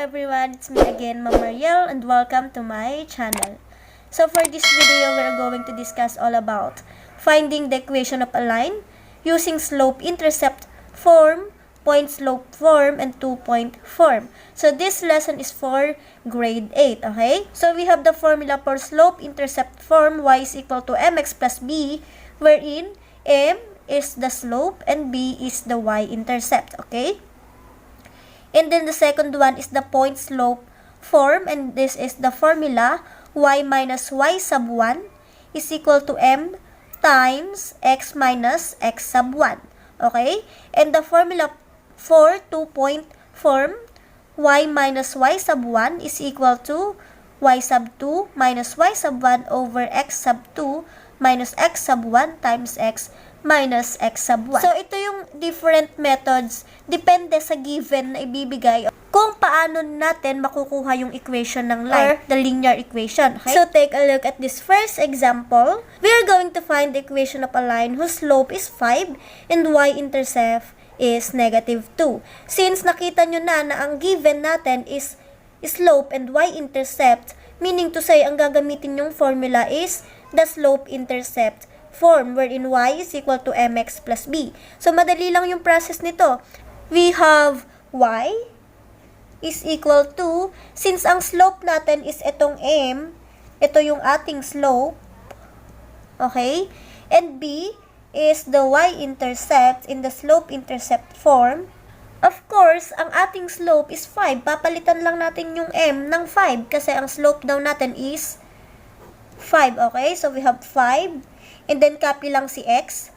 everyone, it's me again, Ma'am Mariel, and welcome to my channel. So for this video, we're going to discuss all about finding the equation of a line using slope-intercept form, point-slope form, and two-point form. So this lesson is for grade 8, okay? So we have the formula for slope-intercept form, y is equal to mx plus b, wherein m is the slope and b is the y-intercept, okay? And then the second one is the point slope form, and this is the formula y minus y sub 1 is equal to m times x minus x sub 1. Okay? And the formula for two-point form, y minus y sub 1 is equal to y sub 2 minus y sub 1 over x sub 2 minus x sub 1 times x minus x sub 1. So, ito yung different methods depende sa given na ibibigay kung paano natin makukuha yung equation ng line or the linear equation. Okay? So, take a look at this first example. We are going to find the equation of a line whose slope is 5 and y-intercept is negative 2. Since nakita nyo na ang given natin is slope and y-intercept, meaning to say, ang gagamitin yung formula is the slope-intercept form wherein y is equal to mx plus b. So, madali lang yung process nito. We have y is equal to, since ang slope natin is itong m, ito yung ating slope, okay? And b is the y-intercept in the slope-intercept form. Of course, ang ating slope is 5. Papalitan lang natin yung m ng 5 kasi ang slope daw natin is 5, okay? So, we have 5. And then, copy lang si x.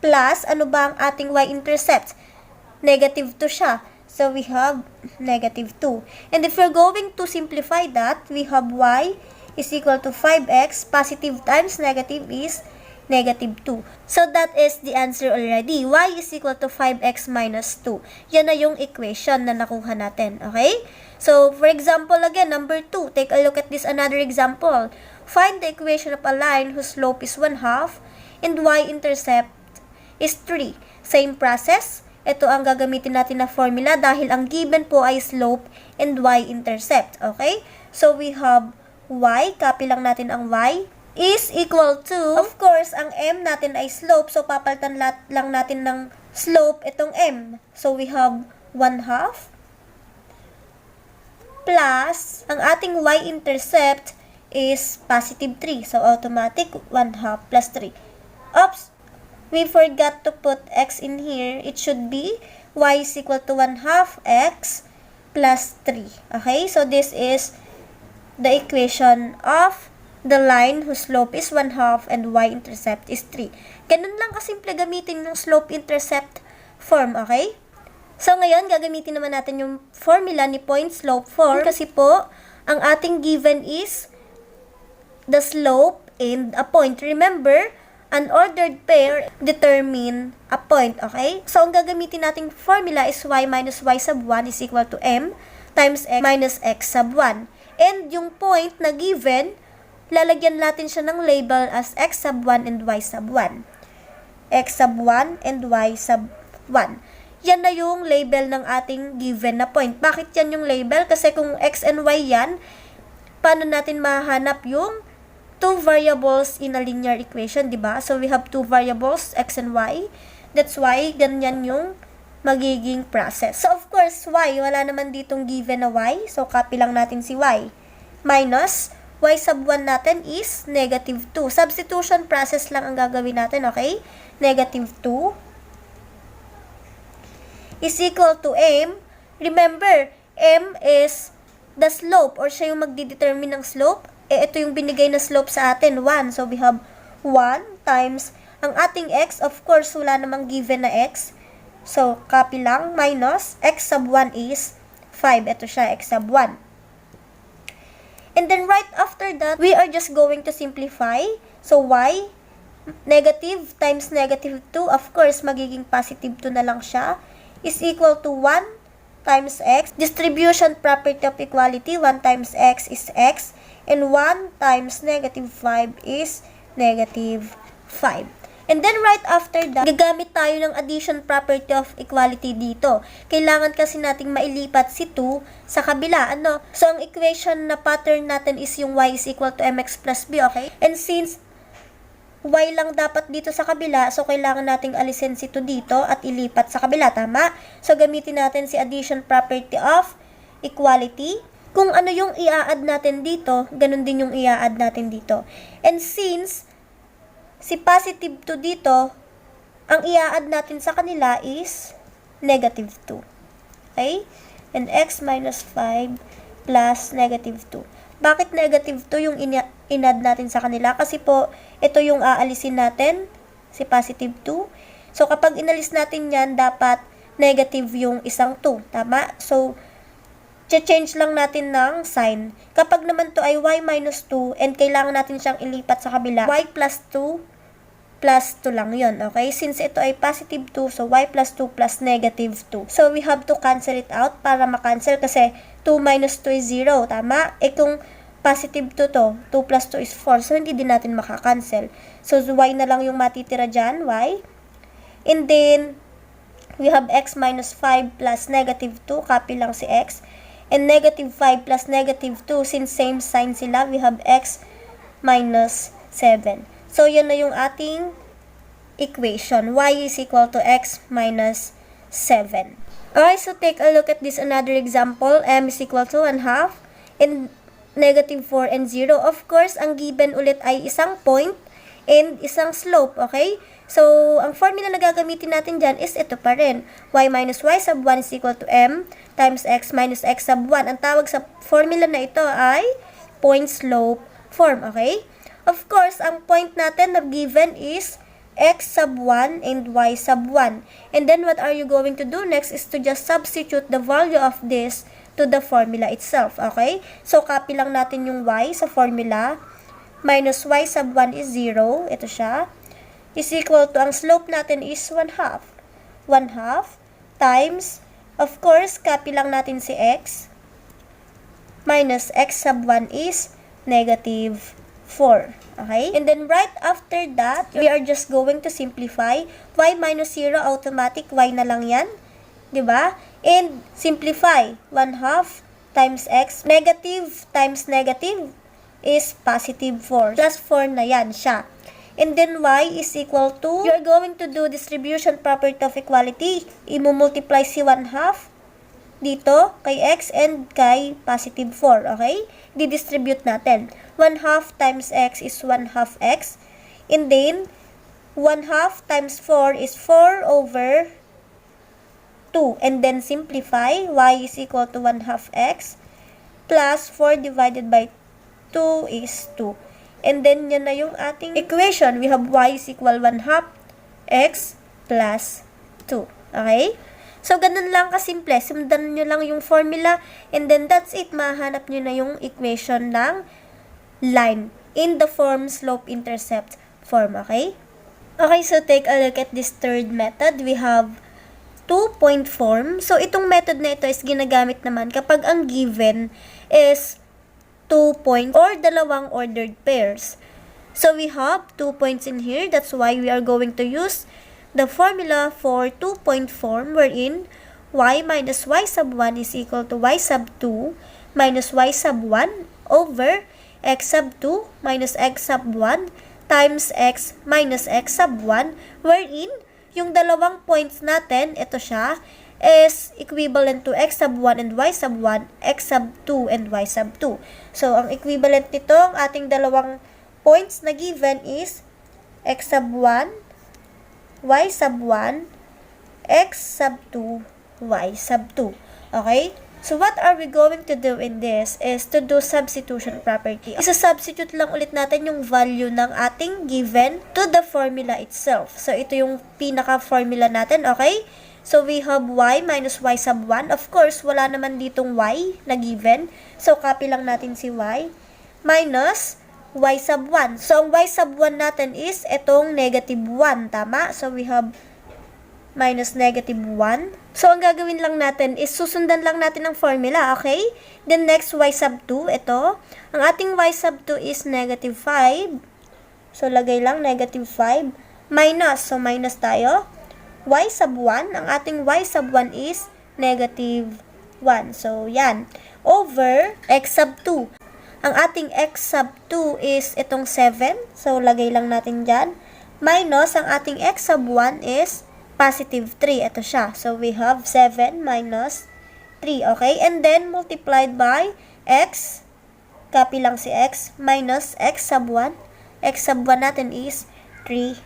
Plus, ano ba ang ating y-intercept? Negative 2 siya. So, we have negative 2. And if we're going to simplify that, we have y is equal to 5x. Positive times negative is negative 2. So, that is the answer already. Y is equal to 5x minus 2. Yan na yung equation na nakuha natin. Okay? So, for example, again, number 2. Take a look at this another example. Find the equation of a line whose slope is 1/2 and y-intercept is 3. Same process. Ito ang gagamitin natin na formula dahil ang given po ay slope and y-intercept. Okay? So, we have y. Copy lang natin ang y. Is equal to, of course, ang m natin ay slope. So, papalitan lang natin ng slope itong m. So, we have 1/2 plus, ang ating y-intercept is positive 3. So, automatic 1/2 plus 3. Oops! We forgot to put x in here. It should be y is equal to 1/2 x plus 3. Okay? So, this is the equation of the line whose slope is 1/2 and y-intercept is 3. Ganun lang kasimple gamitin yung slope-intercept form. Okay? So, ngayon, gagamitin naman natin yung formula ni point-slope form kasi po, ang ating given is the slope and a point. Remember, an ordered pair determine a point, okay? So, ang gagamitin nating formula is y minus y sub 1 is equal to m times x minus x sub 1. And yung point na given, lalagyan natin siya ng label as x sub 1 and y sub 1. X sub 1 and y sub 1. Yan na yung label ng ating given na point. Bakit yan yung label? Kasi kung x and y yan, paano natin mahanap yung two variables in a linear equation, di ba? So, we have two variables, x and y. That's why, ganyan yung magiging process. So, of course, y, wala naman ditong given na y. So, copy lang natin si y. Minus, y sub 1 natin is negative 2. Substitution process lang ang gagawin natin, okay? Negative 2 is equal to m. Remember, m is the slope or siya yung magdidetermine ng slope. Ito yung binigay na slope sa atin, 1. So, we have 1 times ang ating x. Of course, wala namang given na x. So, copy lang, minus x sub 1 is 5. Ito siya, x sub 1. And then, right after that, we are just going to simplify. So, y, negative times negative 2. Of course, magiging positive 2 na lang siya. Is equal to 1 times x. Distribution property of equality, 1 times x is x. And 1 times negative 5 is negative 5. And then right after that, gagamit tayo ng addition property of equality dito. Kailangan kasi nating mailipat si 2 sa kabila. Ano? So, ang equation na pattern natin is yung y is equal to mx plus b, okay? And since y lang dapat dito sa kabila, so kailangan nating alisin si 2 dito at ilipat sa kabila, tama? So, gamitin natin si addition property of equality. Kung ano yung i-add natin dito, ganun din yung i-add natin dito. And since si positive 2 dito, ang i-add natin sa kanila is negative 2. Okay? And x minus 5 plus negative 2. Bakit negative 2 yung in-add natin sa kanila? Kasi po, ito yung aalisin natin, si positive 2. So, kapag inalis natin yan, dapat negative yung isang 2. Tama? So, change lang natin ng sign. Kapag naman to ay y minus 2 and kailangan natin siyang ilipat sa kabila, y plus 2 plus 2 lang yun, okay? Since ito ay positive 2, so y plus 2 plus negative 2. So, we have to cancel it out para makancel kasi 2 minus 2 is 0, tama? Kung positive 2 to, 2 plus 2 is 4, so hindi din natin makakancel. So, y na lang yung matitira dyan, y. And then, we have x minus 5 plus negative 2, copy lang si x. And negative 5 plus negative 2, since same sign sila, we have x minus 7. So, yan na yung ating equation. Y is equal to x minus 7. Alright, so take a look at this another example. M is equal to 1/2 and negative 4 and 0. Of course, ang given ulit ay isang point and isang slope, okay? So, ang formula na gagamitin natin dyan is ito pa rin. Y minus y sub 1 is equal to m times x minus x sub 1. Ang tawag sa formula na ito ay point-slope form, okay? Of course, ang point natin na given is x sub 1 and y sub 1. And then, what are you going to do next is to just substitute the value of this to the formula itself, okay? So, copy lang natin yung y sa formula. Minus y sub 1 is 0. Ito siya. Is equal to, ang slope natin is 1/2. 1/2 times, of course, copy lang natin si x. Minus x sub 1 is negative 4. Okay? And then, right after that, we are just going to simplify. Y minus 0, automatic, y na lang yan. Diba? And, simplify. 1/2 times x. Negative times negative is positive 4. Plus 4 na yan siya. And then, y is equal to, you're going to do distribution property of equality. I-multiply si 1/2 dito kay x and kay positive 4, okay? Di-distribute natin. 1/2 times x is 1/2 x. And then, 1/2 times 4 is 4 over 2. And then, simplify. Y is equal to 1/2 x plus 4 divided by 2 is 2. And then, yan na yung ating equation. We have y is equal 1/2 x plus 2. Okay? So, ganun lang kasimple. Sundan nyo lang yung formula. And then, that's it. Mahanap nyo na yung equation ng line in the form slope-intercept form. Okay? Okay, so take a look at this third method. We have two-point form. So, itong method na ito is ginagamit naman kapag ang given is 2 points or dalawang ordered pairs. So, we have 2 points in here. That's why we are going to use the formula for two-point form wherein y minus y sub 1 is equal to y sub 2 minus y sub 1 over x sub 2 minus x sub 1 times x minus x sub 1 wherein yung dalawang points natin, ito siya, is equivalent to x sub 1 and y sub 1, x sub 2 and y sub 2. So, ang equivalent nito, ang ating dalawang points na given is x sub 1, y sub 1, x sub 2, y sub 2. Okay? So, what are we going to do in this is to do substitution property. Isa-substitute lang ulit natin yung value ng ating given to the formula itself. So, ito yung pinaka-formula natin, okay? So, we have y minus y sub 1. Of course, wala naman ditong y na given. So, copy lang natin si y. Minus y sub 1. So, ang y sub 1 natin is itong negative 1. Tama? So, we have minus negative 1. So, ang gagawin lang natin is susundan lang natin ang formula. Okay? Then, next, y sub 2. Ito. Ang ating y sub 2 is negative 5. So, lagay lang negative 5 minus. So, minus tayo. Y sub 1. Ang ating Y sub 1 is negative 1. So, yan. Over x sub 2. Ang ating x sub 2 is itong 7. So, lagay lang natin dyan. Minus, ang ating x sub 1 is positive 3. Ito siya. So, we have 7 minus 3. Okay? And then, multiplied by x. Copy lang si x. Minus x sub 1. X sub 1 natin is 3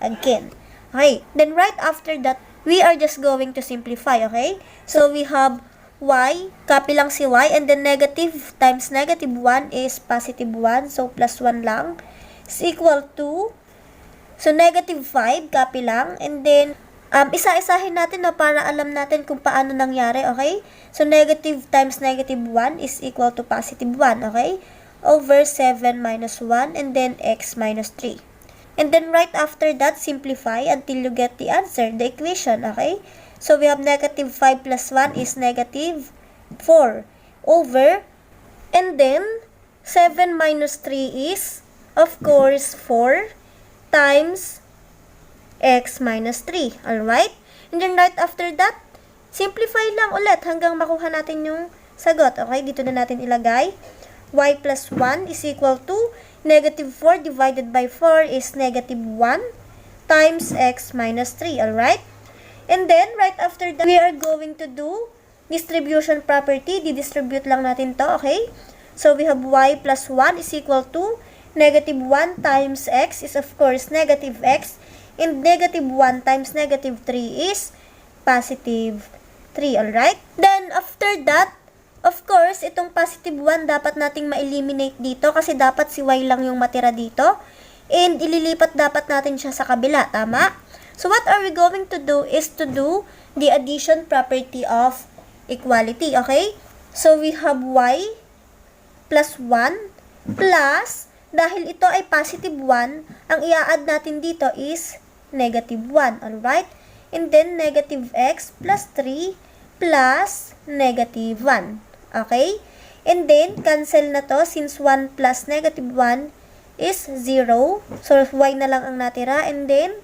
again. Okay? Then, right after that, we are just going to simplify. Okay? So, we have y, copy lang si y, and then negative times negative 1 is positive 1, so plus 1 lang, is equal to, so negative 5, copy lang, and then, isa-isahin natin na para alam natin kung paano nangyari, okay? So, negative times negative 1 is equal to positive 1, okay? Over 7 minus 1, and then x minus 3. And then, right after that, simplify until you get the answer, the equation, okay? So, we have negative 5 plus 1 is negative 4 over, and then, 7 minus 3 is, of course, 4 times x minus 3. Alright? And then, right after that, simplify lang ulit hanggang makuha natin yung sagot. Okay? Dito na natin ilagay. Y plus 1 is equal to negative 4 divided by 4 is negative 1 times x minus 3. Alright? And then, right after that, we are going to do distribution property. Didistribute lang natin to, okay? So, we have y plus 1 is equal to negative 1 times x is, of course, negative x. And negative 1 times negative 3 is positive 3, alright? Then, after that, of course, itong positive 1 dapat nating ma-eliminate dito kasi dapat si y lang yung matira dito. And, ililipat dapat natin siya sa kabila, tama? So, what are we going to do is to do the addition property of equality, okay? So, we have y plus 1 plus, dahil ito ay positive 1, ang i-add natin dito is negative 1, alright? And then, negative x plus 3 plus negative 1, okay? And then, cancel na to since 1 plus negative 1 is 0. So, y na lang ang natira. And then,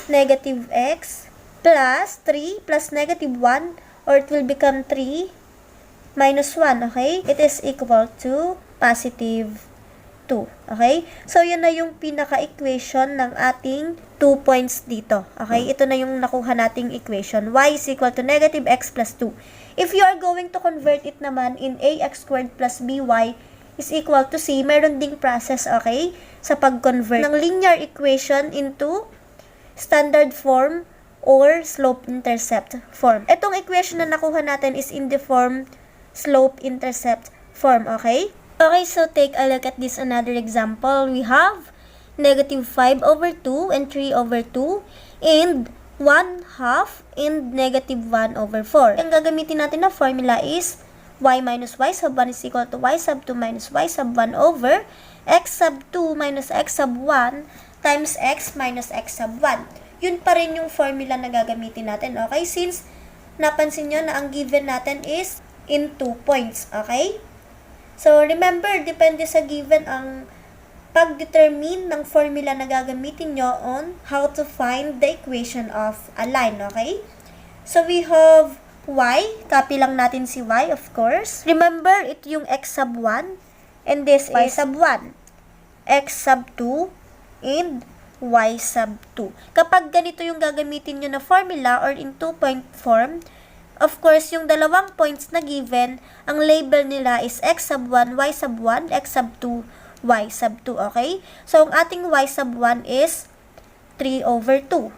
negative x plus 3 plus negative 1, or it will become 3 minus 1, okay? It is equal to positive 2, okay? So, yun na yung pinaka-equation ng ating 2 points dito, okay? Ito na yung nakuha nating equation. Y is equal to negative x plus 2. If you are going to convert it naman in ax squared plus by is equal to c, meron ding process, okay? Sa pag-convert ng linear equation into standard form or slope-intercept form. Itong equation na nakuha natin is in the form slope-intercept form, okay? Okay, so take a look at this another example. We have negative 5 over 2 and 3 over 2 and 1 half and negative 1 over 4. Ang gagamitin natin na formula is y minus y sub 1 is equal to y sub 2 minus y sub 1 over x sub 2 minus x sub 1 times x minus x sub 1. Yun pa rin yung formula na gagamitin natin, okay? Since napansin nyo na ang given natin is in 2 points, okay? So, remember, depende sa given ang pag-determine ng formula na gagamitin nyo on how to find the equation of a line, okay? So, we have y. Copy lang natin si y, of course. Remember, ito yung x sub 1 and this y sub 1. X sub 2 and y sub 2. Kapag ganito yung gagamitin nyo na formula or in 2-point form, of course, yung dalawang points na given, ang label nila is x sub 1, y sub 1, x sub 2, y sub 2, okay? So, ang ating y sub 1 is 3 over 2.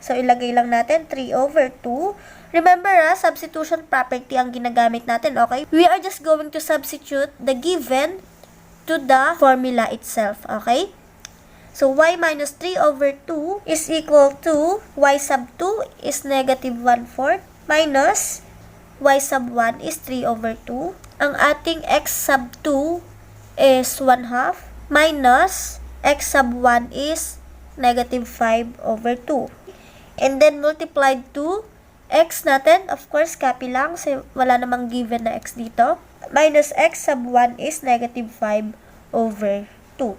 So, ilagay lang natin 3 over 2. Remember, substitution property ang ginagamit natin, okay? We are just going to substitute the given to the formula itself, okay? So, y minus 3 over 2 is equal to y sub 2 is negative 1/4 minus y sub 1 is 3 over 2. Ang ating x sub 2 is 1/2 minus x sub 1 is negative 5 over 2. And then, multiplied to x natin, of course, copy lang, so wala namang given na x dito. Minus x sub 1 is negative 5 over 2.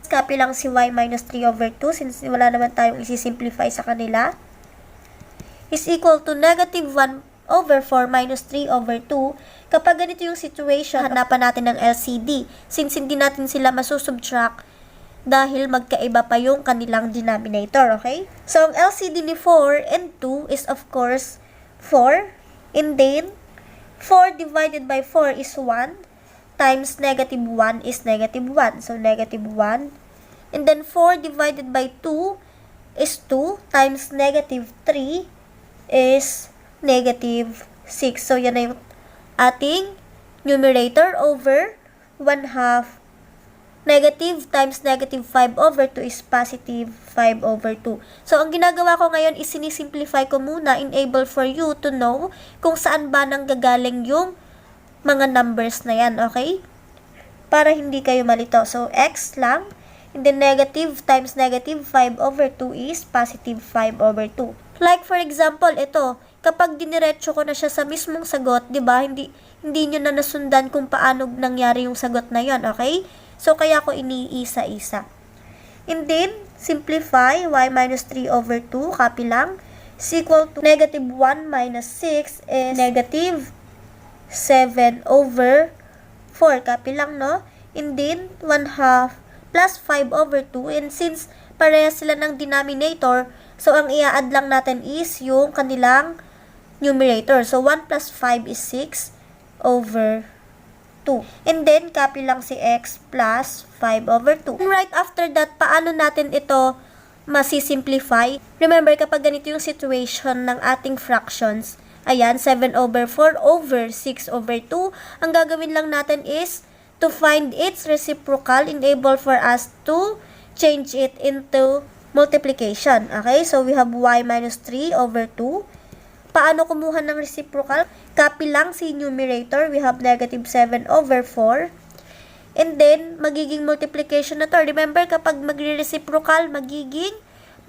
Copy lang si y minus 3 over 2 since wala naman tayong isi-simplify sa kanila. Is equal to negative 1 over 4 minus 3 over 2. Kapag ganito yung situation, hanapan natin ng LCD. Since hindi natin sila masusubtract dahil magkaiba pa yung kanilang denominator, okay? So, ang LCD ni 4 and 2 is of course 4. And then, 4 divided by 4 is 1. Times negative 1 is negative 1. So, negative 1. And then, 4 divided by 2 is 2. Times negative 3 is negative 6. So, yan na yung ating numerator over 1 half. Negative times negative 5 over 2 is positive 5 over 2. So, ang ginagawa ko ngayon is sinisimplify ko muna, enable for you to know kung saan ba nang gagaling yung mga numbers na yan, okay? Para hindi kayo malito. So, x lang. And then, negative times negative 5 over 2 is positive 5 over 2. Like, for example, ito, kapag diniretso ko na siya sa mismong sagot, di ba, hindi nyo na nasundan kung paano nangyari yung sagot na yon, okay? So, kaya ko iniisa-isa. And then, simplify, y minus 3 over 2, copy lang, is equal to negative 1 minus 6 is negative 7 over 4. Copy lang, no? And then, 1 half plus 5 over 2. And since parehas sila ng denominator, so ang i-add lang natin is yung kanilang numerator. So, 1 plus 5 is 6 over 2. And then, copy lang si x plus 5 over 2. And right after that, paano natin ito masisimplify? Remember, kapag ganito yung situation ng ating fractions, ayan, 7 over 4 over 6 over 2. Ang gagawin lang natin is to find its reciprocal, enable for us to change it into multiplication. Okay? So, we have y minus 3 over 2. Paano kumuha ng reciprocal? Copy lang si numerator. We have negative 7 over 4. And then, magiging multiplication na to. Remember, kapag magre-reciprocal, magiging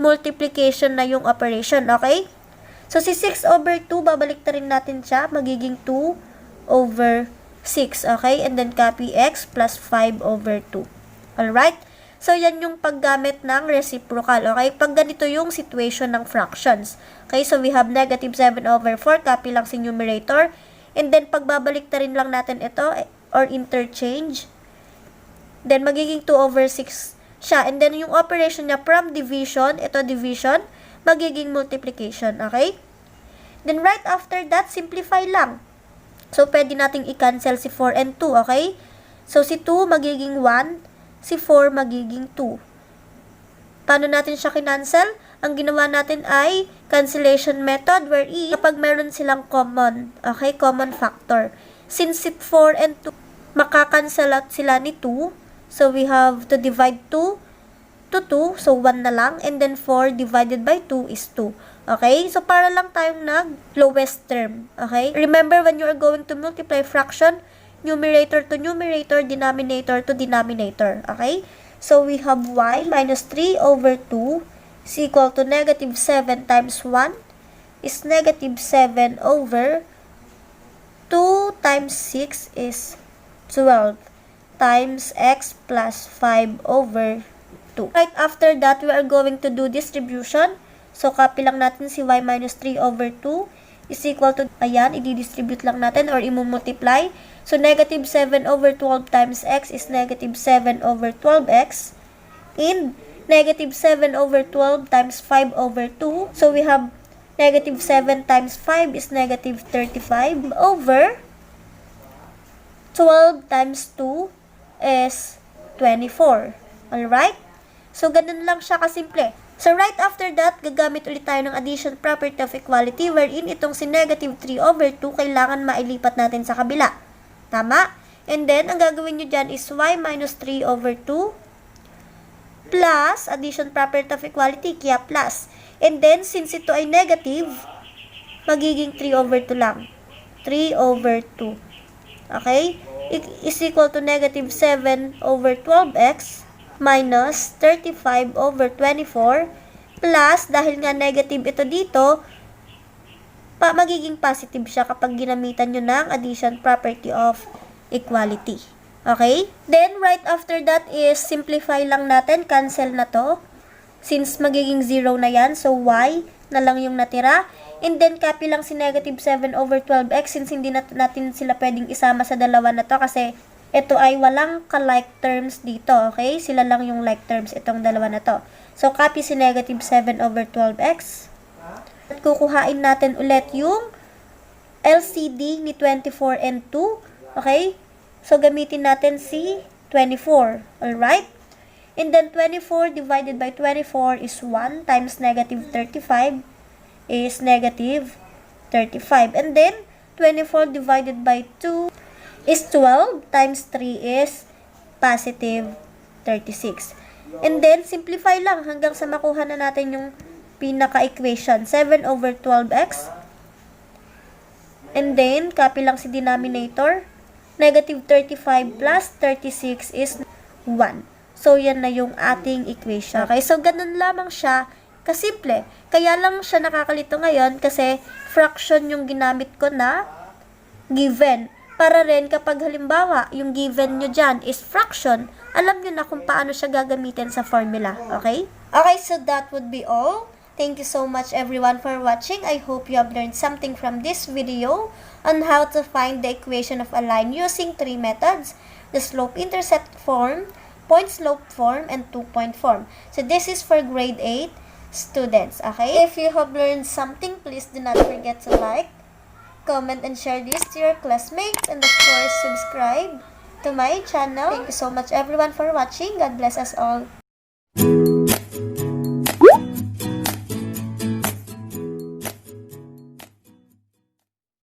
multiplication na yung operation. Okay? So, si 6 over 2, babalik na rin natin siya. Magiging 2 over 6. Okay? And then, copy x plus 5 over 2. Alright? So, yan yung paggamit ng reciprocal. Okay? Pag ganito yung situation ng fractions. Okay? So, we have negative 7 over 4. Copy lang si numerator. And then, pagbabalik na rin lang natin ito or interchange. Then, magiging 2 over 6 siya. And then, yung operation niya from division, ito division, magiging multiplication, okay? Then, right after that, simplify lang. So, pwede nating i-cancel si 4 and 2, okay? So, si 2 magiging 1, si 4 magiging 2. Paano natin siya kinancel? Ang ginawa natin ay cancellation method wherein kapag meron silang common, okay? Common factor. Since si 4 and 2, makakancel out sila ni 2. So, we have to divide 2 to 2, so 1 na lang, and then 4 divided by 2 is 2. Okay? So, para lang tayong nag-lowest term. Okay? Remember, when you are going to multiply fraction, numerator to numerator, denominator to denominator. Okay? So, we have y minus 3 over 2 is equal to negative 7 times 1 is negative 7 over 2 times 6 is 12 times x plus 5 over 2. Right after that, we are going to do distribution. So, copy lang natin si y minus 3 over 2 is equal to, ayan, i-distribute lang natin or i-multiply. So, negative 7 over 12 times x is negative 7 over 12x. And negative 7 over 12 times 5 over 2. So, we have negative 7 times 5 is negative 35 over 12 times 2 is 24. Alright? So, ganun lang siya kasimple. So, right after that, gagamit ulit tayo ng addition property of equality wherein itong si negative 3 over 2 kailangan mailipat natin sa kabila. Tama? And then, ang gagawin nyo dyan is y minus 3 over 2 plus addition property of equality, kaya plus. And then, since ito ay negative, magiging 3 over 2 lang. 3 over 2. Okay? Is equal to negative 7 over 12x minus 35 over 24 plus, dahil nga negative ito dito, magiging positive siya kapag ginamitan nyo ng addition property of equality. Okay? Then, right after that is simplify lang natin. Cancel na to. Since magiging 0 na yan, so y na lang yung natira. And then, copy lang si negative 7 over 12x since hindi natin sila pwedeng isama sa dalawa na to kasi ito ay walang ka-like terms dito, okay? Sila lang yung like terms itong dalawa na to. So, copy si negative 7 over 12x. At kukuhain natin ulit yung LCD ni 24 and 2, okay? So, gamitin natin si 24, alright? And then, 24 divided by 24 is 1 times negative 35 is negative 35. And then, 24 divided by 2 is 12 times 3 is positive 36. And then, simplify lang hanggang sa makuha na natin yung pinaka-equation. 7 over 12x. And then, copy lang si denominator. Negative 35 plus 36 is 1. So, yan na yung ating equation. Okay, so ganun lamang siya kasimple. Kaya lang siya nakakalito ngayon kasi fraction yung ginamit ko na given. Para rin kapag halimbawa, yung given nyo dyan is fraction, alam nyo na kung paano siya gagamitin sa formula. Okay? Okay, so that would be all. Thank you so much everyone for watching. I hope you have learned something from this video on how to find the equation of a line using three methods: the slope-intercept form, point-slope form, and two-point form. So this is for grade 8 students. Okay? If you have learned something, please do not forget to like, comment, and share this to your classmates, and of course, subscribe to my channel. Thank you so much everyone for watching. God bless us all.